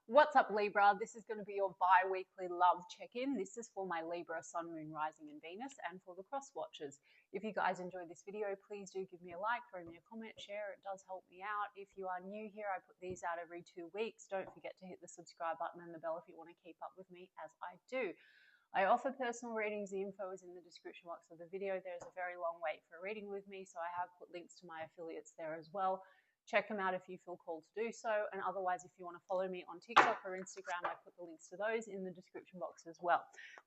What's up, Libra? This is going to be your bi-weekly love check-in. This is for my Libra, Sun, Moon, Rising and Venus, and for the cross watchers. If you guys enjoyed this video, please do give me a like, throw me a comment, share. It does help me out. If you are new here, I put these out every 2 weeks. Don't forget to hit the subscribe button and the bell if you want to keep up with me as I do. I offer personal readings. The info is in the description box of the video. There's a very long wait for a reading with me, so I have put links to my affiliates there as well. Check them out if you feel called to do so. And otherwise, if you want to follow me on TikTok or Instagram, I put the links to those in the description box as well.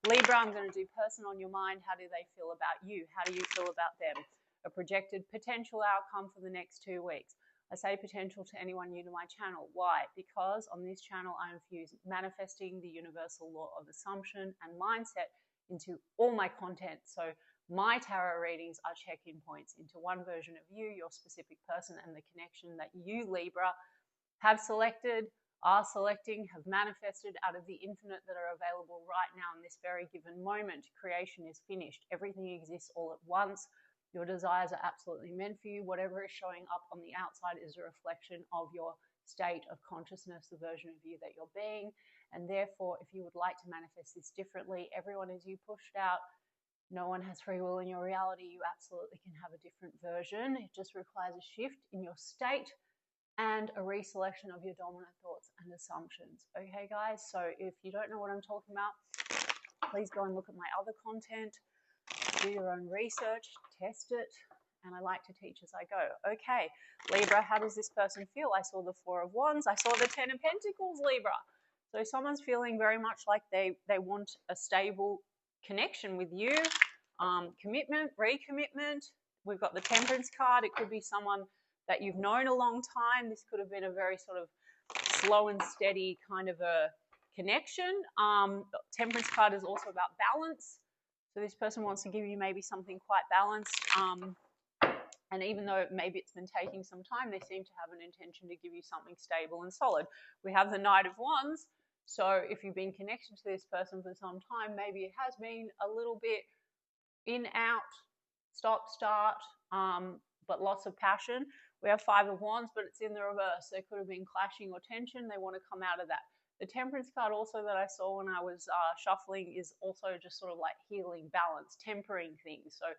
Libra, I'm going to do person on your mind. How do they feel about you? How do you feel about them? A projected potential outcome for the next 2 weeks. I say potential to anyone new to my channel. Why? Because on this channel, I infuse manifesting the universal law of assumption and mindset into all my content. So my tarot readings are check-in points into one version of you, your specific person, and the connection that you, Libra, have selected, are selecting, have manifested out of the infinite that are available right now in this very given moment. Creation is finished. Everything exists all at once. Your desires are absolutely meant for you. Whatever is showing up on the outside is a reflection of your state of consciousness, the version of you that you're being. And therefore, if you would like to manifest this differently, everyone is you pushed out. No one has free will in your reality. You absolutely can have a different version. It just requires a shift in your state and a reselection of your dominant thoughts and assumptions. Okay, guys? So if you don't know what I'm talking about, please go and look at my other content. Do your own research, test it, and I like to teach as I go. Okay, Libra, how does this person feel? I saw the Four of Wands. I saw the Ten of Pentacles, Libra. So someone's feeling very much like they want a stable connection with you, commitment, recommitment. We've got the Temperance card. It could be someone that you've known a long time. This could have been a very sort of slow and steady kind of a connection. Temperance card is also about balance. So this person wants to give you maybe something quite balanced. And even though maybe it's been taking some time, they seem to have an intention to give you something stable and solid. We have the Knight of Wands. So if you've been connected to this person for some time, maybe it has been a little bit in, out, stop, start, but lots of passion. We have Five of Wands, but it's in the reverse. There could have been clashing or tension. They want to come out of that. The Temperance card also that I saw when I was shuffling is also just sort of like healing, balance, tempering things. So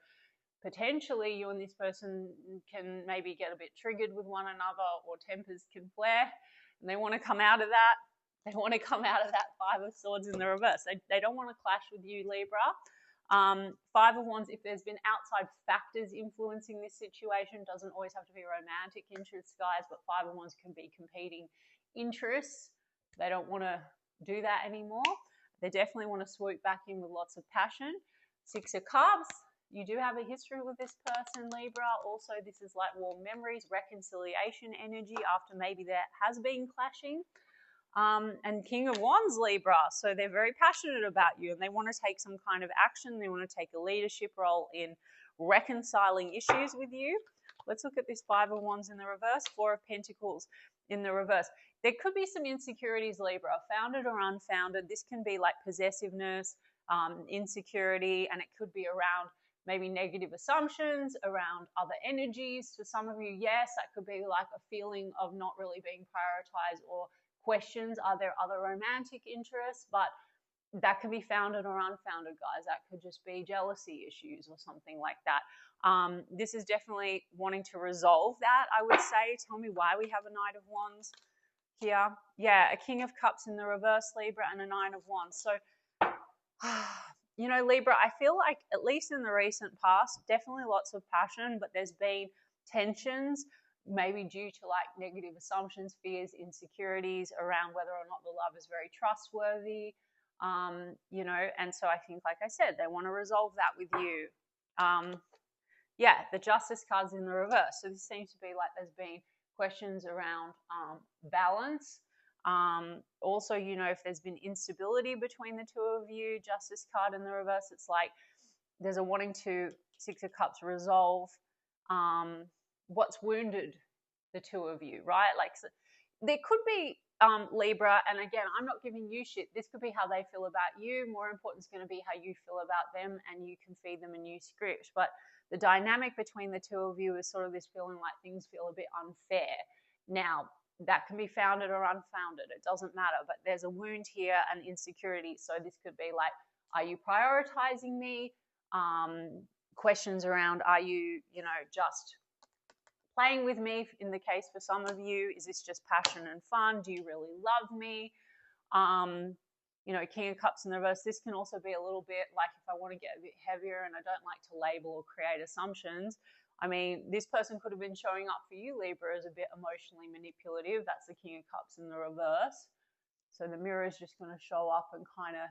potentially you and this person can maybe get a bit triggered with one another, or tempers can flare, and they want to come out of that. They want to come out of that Five of Swords in the reverse. They don't want to clash with you, Libra. Five of Wands, if there's been outside factors influencing this situation, doesn't always have to be romantic interests, guys, but Five of Wands can be competing interests. They don't want to do that anymore. They definitely want to swoop back in with lots of passion. Six of Cups. You do have a history with this person, Libra. Also, this is like warm memories, reconciliation energy after maybe there has been clashing. And King of Wands, Libra. So they're very passionate about you and they want to take some kind of action. They want to take a leadership role in reconciling issues with you. Let's look at this Five of Wands in the reverse, Four of Pentacles in the reverse. There could be some insecurities, Libra, founded or unfounded. This can be like possessiveness, insecurity, and it could be around maybe negative assumptions around other energies. For some of you, yes, that could be like a feeling of not really being prioritized, or questions, are there other romantic interests? But that could be founded or unfounded, guys. That could just be jealousy issues or something like that. This is definitely wanting to resolve that, I would say. Tell me why we have a Knight of Wands here. Yeah, a King of Cups in the reverse, Libra, and a Nine of Wands. So, you know, Libra, I feel like, at least in the recent past, definitely lots of passion, but there's been tensions, maybe due to like negative assumptions, fears, insecurities around whether or not the love is very trustworthy, you know, and so I think, like I said, they want to resolve that with you. Yeah, the Justice card's in the reverse. So this seems to be like there's been questions around balance. Also, you know, if there's been instability between the two of you, Justice card in the reverse, it's like there's a wanting to, Six of Cups, resolve what's wounded the two of you, right? Like, so there could be Libra, and again, I'm not giving you shit. This could be how they feel about you. More important is going to be how you feel about them, and you can feed them a new script. But the dynamic between the two of you is sort of this feeling like things feel a bit unfair. Now, that can be founded or unfounded. It doesn't matter, but there's a wound here and insecurity. So this could be like, are you prioritizing me? Questions around, are you, just playing with me in the case for some of you? Is this just passion and fun? Do you really love me? King of Cups in the reverse, this can also be a little bit like if I want to get a bit heavier and I don't like to label or create assumptions. I mean, this person could have been showing up for you, Libra, as a bit emotionally manipulative. That's the King of Cups in the reverse. So the mirror is just going to show up and kind of,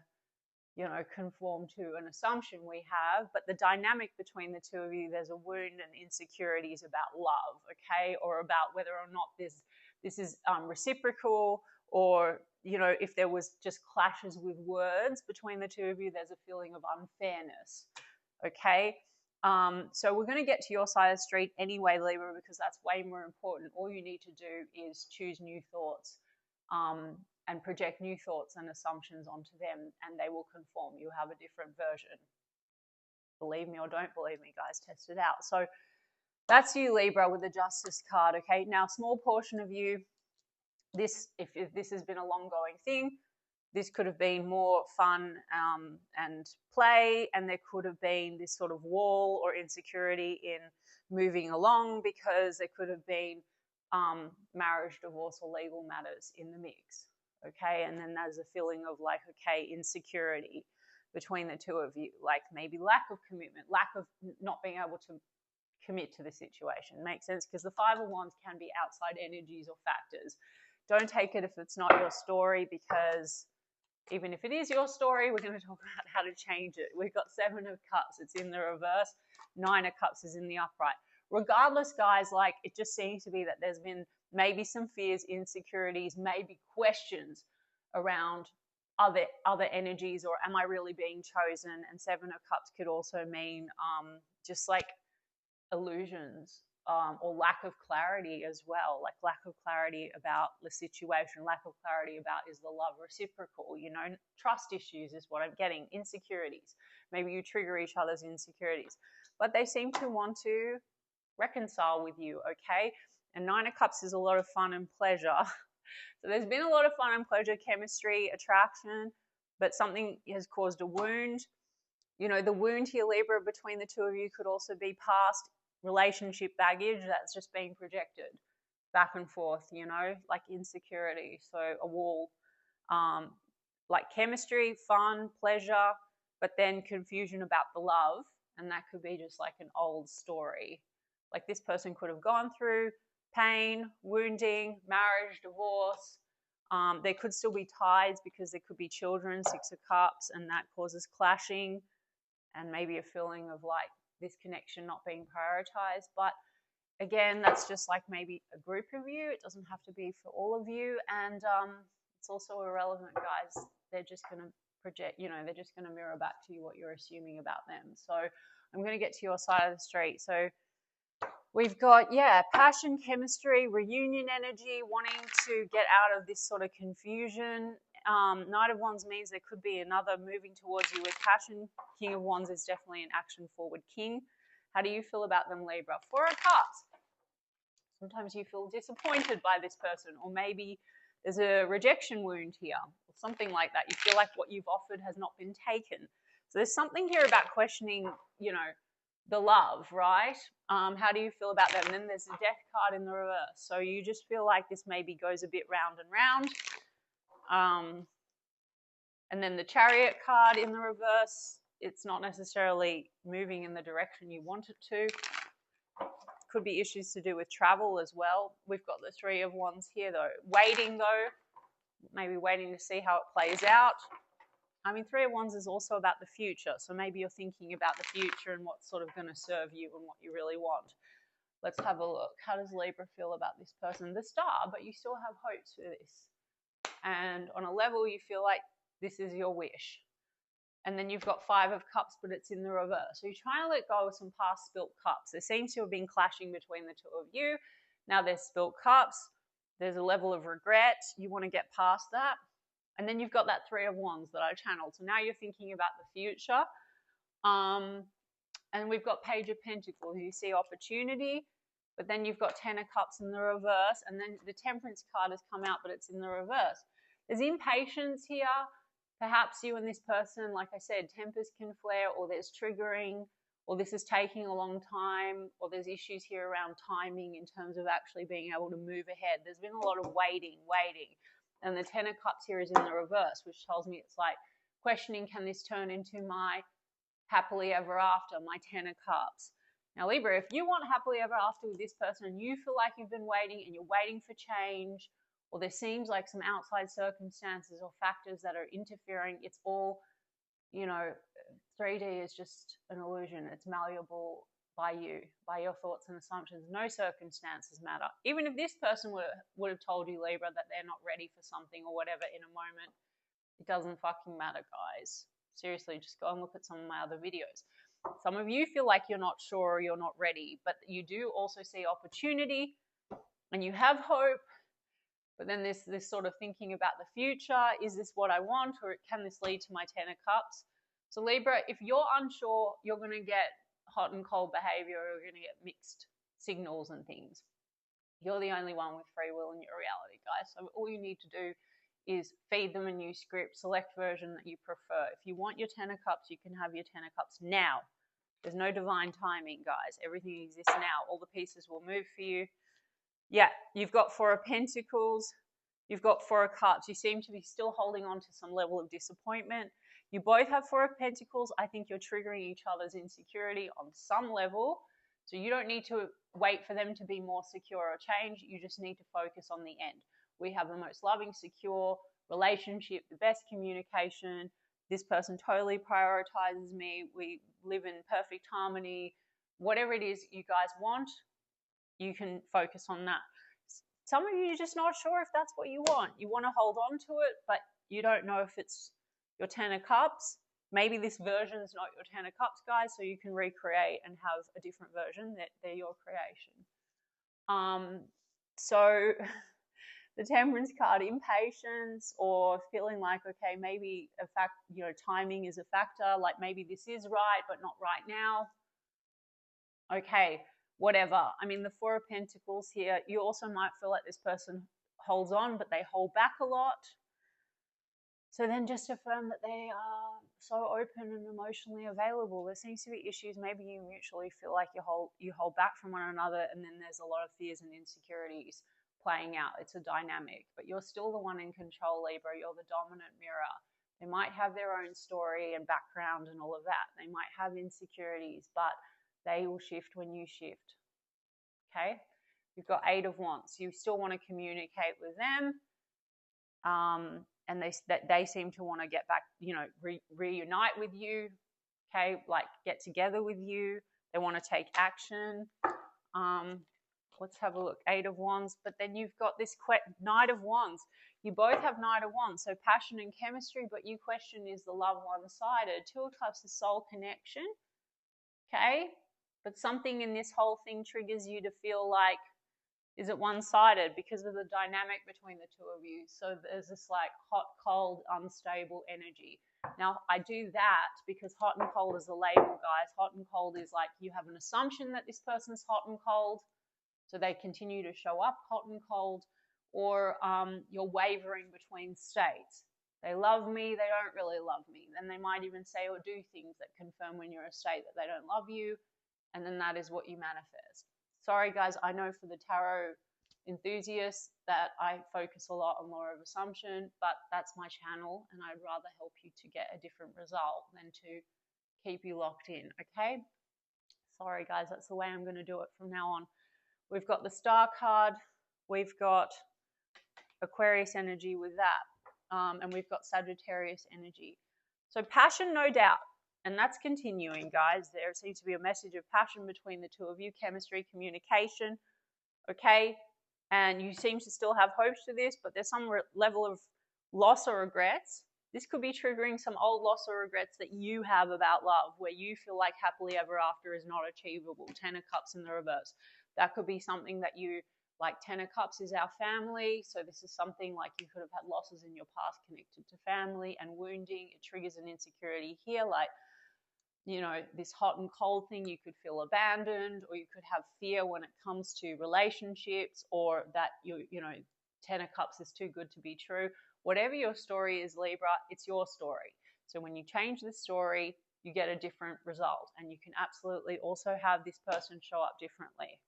conform to an assumption we have. But the dynamic between the two of you, there's a wound and insecurities about love, okay? Or about whether or not this is reciprocal, or, if there was just clashes with words between the two of you, there's a feeling of unfairness, okay? So we're going to get to your side of the street anyway, Libra, because that's way more important. All you need to do is choose new thoughts and project new thoughts and assumptions onto them, and they will conform. You'll have a different version. Believe me or don't believe me, guys, test it out. So that's you, Libra, with the Justice card, okay? Now, small portion of you, if this has been a long-going thing, this could have been more fun and play, and there could have been this sort of wall or insecurity in moving along, because there could have been marriage, divorce, or legal matters in the mix, okay? And then there's a feeling of like, okay, insecurity between the two of you, like maybe lack of commitment, lack of not being able to commit to the situation. Makes sense? Because the Five of Wands can be outside energies or factors. Don't take it if it's not your story, because even if it is your story, we're going to talk about how to change it. We've got Seven of Cups. It's in the reverse. Nine of Cups is in the upright. Regardless, guys, like, it just seems to be that there's been maybe some fears, insecurities, maybe questions around other energies, or am I really being chosen? And Seven of Cups could also mean just like illusions. Or lack of clarity as well, like lack of clarity about the situation, lack of clarity about, is the love reciprocal? Trust issues is what I'm getting, insecurities. Maybe you trigger each other's insecurities, but they seem to want to reconcile with you, okay? And Nine of Cups is a lot of fun and pleasure. So there's been a lot of fun and pleasure, chemistry, attraction, but something has caused a wound. The wound here, Libra, between the two of you could also be past relationship baggage that's just being projected back and forth, like insecurity. So a wall, like chemistry, fun, pleasure, but then confusion about the love. And that could be just like an old story. Like this person could have gone through pain, wounding, marriage, divorce. There could still be ties because there could be children, Six of Cups, and that causes clashing and maybe a feeling of like this connection not being prioritized. But again, that's just like maybe a group of you. It doesn't have to be for all of you. And it's also irrelevant, guys. They're just going to project, they're just going to mirror back to you what you're assuming about them. So I'm going to get to your side of the street. So we've got, passion, chemistry, reunion energy, wanting to get out of this sort of confusion. Knight of Wands means there could be another moving towards you with passion. King of Wands is definitely an action-forward king. How do you feel about them, Libra? Four of Cups. Sometimes you feel disappointed by this person, or maybe there's a rejection wound here, or something like that. You feel like what you've offered has not been taken. So there's something here about questioning, the love, right? How do you feel about them? And then there's the Death card in the reverse. So you just feel like this maybe goes a bit round and round. And then the Chariot card in the reverse, it's not necessarily moving in the direction you want it to. Could be issues to do with travel as well. We've got the Three of Wands here though. Waiting though, maybe waiting to see how it plays out. I mean, Three of Wands is also about the future. So maybe you're thinking about the future and what's sort of going to serve you and what you really want. Let's have a look. How does Libra feel about this person? The Star, but you still have hopes for this. And on a level, you feel like this is your wish. And then you've got Five of Cups, but it's in the reverse. So you're trying to let go of some past spilt cups. There seems to have been clashing between the two of you. Now there's spilt cups. There's a level of regret. You want to get past that. And then you've got that Three of Wands that I channeled. So now you're thinking about the future. And we've got Page of Pentacles. You see opportunity, but then you've got Ten of Cups in the reverse, and then the Temperance card has come out, but it's in the reverse. There's impatience here. Perhaps you and this person, like I said, tempers can flare, or there's triggering, or this is taking a long time, or there's issues here around timing in terms of actually being able to move ahead. There's been a lot of waiting. And the Ten of Cups here is in the reverse, which tells me it's like questioning, can this turn into my happily ever after, my Ten of Cups? Now, Libra, if you want happily ever after with this person and you feel like you've been waiting and you're waiting for change, or there seems like some outside circumstances or factors that are interfering, it's all, you know, 3D is just an illusion. It's malleable by you, by your thoughts and assumptions. No circumstances matter. Even if this person would have told you, Libra, that they're not ready for something or whatever in a moment, it doesn't fucking matter, guys. Seriously, just go and look at some of my other videos. Some of you feel like you're not sure or you're not ready, but you do also see opportunity and you have hope. But then this sort of thinking about the future, is this what I want, or can this lead to my Ten of Cups? So Libra, if you're unsure, you're going to get hot and cold behavior, or you're going to get mixed signals and things. You're the only one with free will in your reality, guys. So all you need to do is feed them a new script, select version that you prefer. If you want your Ten of Cups, you can have your Ten of Cups now. There's no divine timing, guys. Everything exists now. All the pieces will move for you. Yeah, you've got Four of Pentacles. You've got Four of Cups. You seem to be still holding on to some level of disappointment. You both have Four of Pentacles. I think you're triggering each other's insecurity on some level. So you don't need to wait for them to be more secure or change. You just need to focus on the end. We have the most loving, secure relationship, the best communication. This person totally prioritizes me. We live in perfect harmony. Whatever it is you guys want, you can focus on that. Some of you are just not sure if that's what you want. You want to hold on to it, but you don't know if it's your Ten of Cups. Maybe this version is not your Ten of Cups, guys, so you can recreate and have a different version. They're your creation. So the Temperance card, impatience, or feeling like, okay, maybe timing is a factor, like maybe this is right, but not right now. Okay, whatever. I mean, the Four of Pentacles here, you also might feel like this person holds on, but they hold back a lot. So then just affirm that they are so open and emotionally available. There seems to be issues. Maybe you mutually feel like you hold back from one another, and then there's a lot of fears and insecurities playing out. It's a dynamic, but you're still the one in control, Libra. You're the dominant mirror. They might have their own story and background and all of that. They might have insecurities, but they will shift when you shift. Okay? You've got Eight of Wands. You still want to communicate with them. And they seem to want to get back, reunite with you, okay, like get together with you. They want to take action. Let's have a look. Eight of Wands, but then you've got this Knight of Wands. You both have Knight of Wands, so passion and chemistry, but you question, is the love one-sided? Two of Cups is soul connection, okay? But something in this whole thing triggers you to feel like, is it one-sided because of the dynamic between the two of you? So there's this like hot, cold, unstable energy. Now, I do that because hot and cold is a label, guys. Hot and cold is like you have an assumption that this person's hot and cold, so they continue to show up hot and cold, or you're wavering between states. They love me, they don't really love me. Then they might even say or do things that confirm when you're in a state that they don't love you, and then that is what you manifest. Sorry, guys, I know for the tarot enthusiasts that I focus a lot on law of assumption, but that's my channel, and I'd rather help you to get a different result than to keep you locked in, okay? Sorry, guys, that's the way I'm going to do it from now on. We've got the Star card. We've got Aquarius energy with that, and we've got Sagittarius energy. So passion, no doubt. And that's continuing, guys. There seems to be a message of passion between the two of you, chemistry, communication, okay? And you seem to still have hopes to this, but there's some level of loss or regrets. This could be triggering some old loss or regrets that you have about love, where you feel like happily ever after is not achievable. Ten of Cups in the reverse. That could be something that you, like Ten of Cups is our family, so this is something like you could have had losses in your past connected to family and wounding. It triggers an insecurity here, like, you know, this hot and cold thing. You could feel abandoned, or you could have fear when it comes to relationships, or that you know, 10 of Cups is too good to be true. Whatever your story is, Libra, it's your story. So when you change the story, you get a different result. And you can absolutely also have this person show up differently.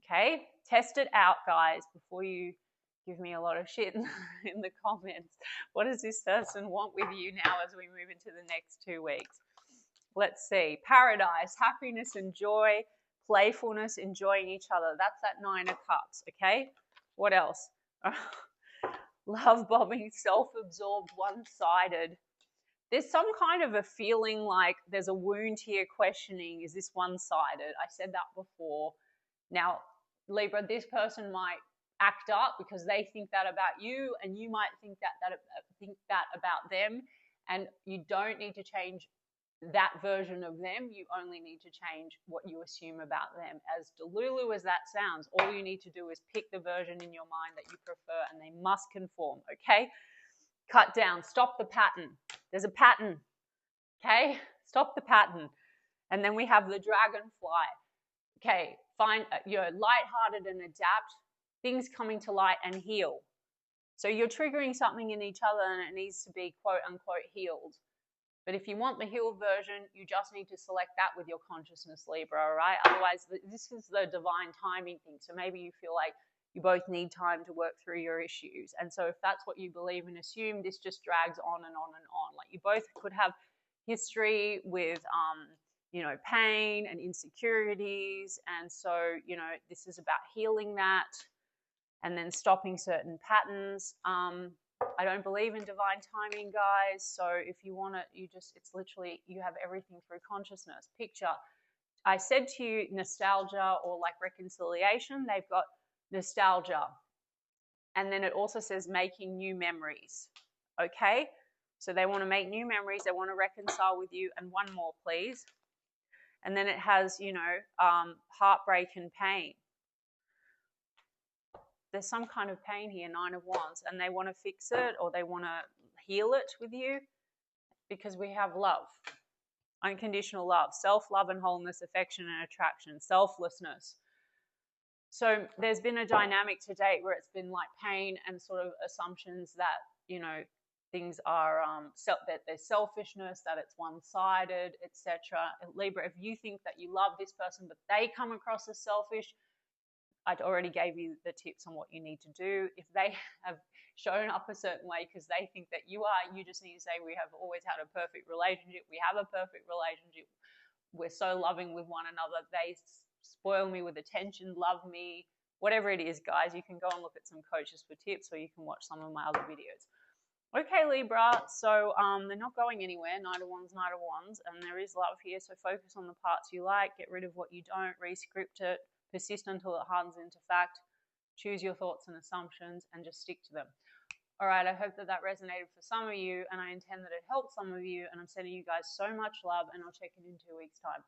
Okay? Test it out, guys, before you give me a lot of shit in the comments. What does this person want with you now as we move into the next 2 weeks? Let's see. Paradise, happiness and joy, playfulness, enjoying each other. That's that 9 of Cups, okay? What else? Love bombing, self-absorbed, one-sided. There's some kind of a feeling like there's a wound here, questioning, is this one-sided? I said that before. Now, Libra, this person might act up because they think that about you, and you might think that about them, and you don't need to change that version of them. You only need to change what you assume about them. As delulu as that sounds, all you need to do is pick the version in your mind that you prefer, and they must conform, okay? Cut down, stop the pattern. There's a pattern, okay? Stop the pattern. And then we have the dragonfly. Okay, find, lighthearted and adapt, things coming to light and heal. So you're triggering something in each other, and it needs to be quote unquote healed. But if you want the healed version, you just need to select that with your consciousness, Libra, all right? Otherwise, this is the divine timing thing. So maybe you feel like you both need time to work through your issues. And so if that's what you believe and assume, this just drags on and on and on. Like, you both could have history with, you know, pain and insecurities. And so, you know, this is about healing that and then stopping certain patterns. I don't believe in divine timing, guys. So if you want it, it's literally, you have everything through consciousness. Picture, I said to you nostalgia or like reconciliation. They've got nostalgia. And then it also says making new memories. Okay? So they want to make new memories. They want to reconcile with you. And one more, please. And then it has, you know, heartbreak and pain. There's some kind of pain here, 9 of Wands, and they want to fix it, or they want to heal it with you, because we have love, unconditional love, self-love and wholeness, affection and attraction, selflessness. So there's been a dynamic to date where it's been like pain and sort of assumptions that, you know, things are, that there's selfishness, that it's one-sided, etc. Libra, if you think that you love this person but they come across as selfish, I'd already gave you the tips on what you need to do. If they have shown up a certain way because they think that you are, you just need to say, we have always had a perfect relationship. We have a perfect relationship. We're so loving with one another. They spoil me with attention, love me, whatever it is, guys. You can go and look at some coaches for tips, or you can watch some of my other videos. Okay, Libra, so they're not going anywhere, 9 of Wands, and there is love here, so focus on the parts you like, get rid of what you don't, re-script it, persist until it hardens into fact, choose your thoughts and assumptions, and just stick to them. All right, I hope that resonated for some of you, and I intend that it helped some of you, and I'm sending you guys so much love, and I'll check in 2 weeks' time.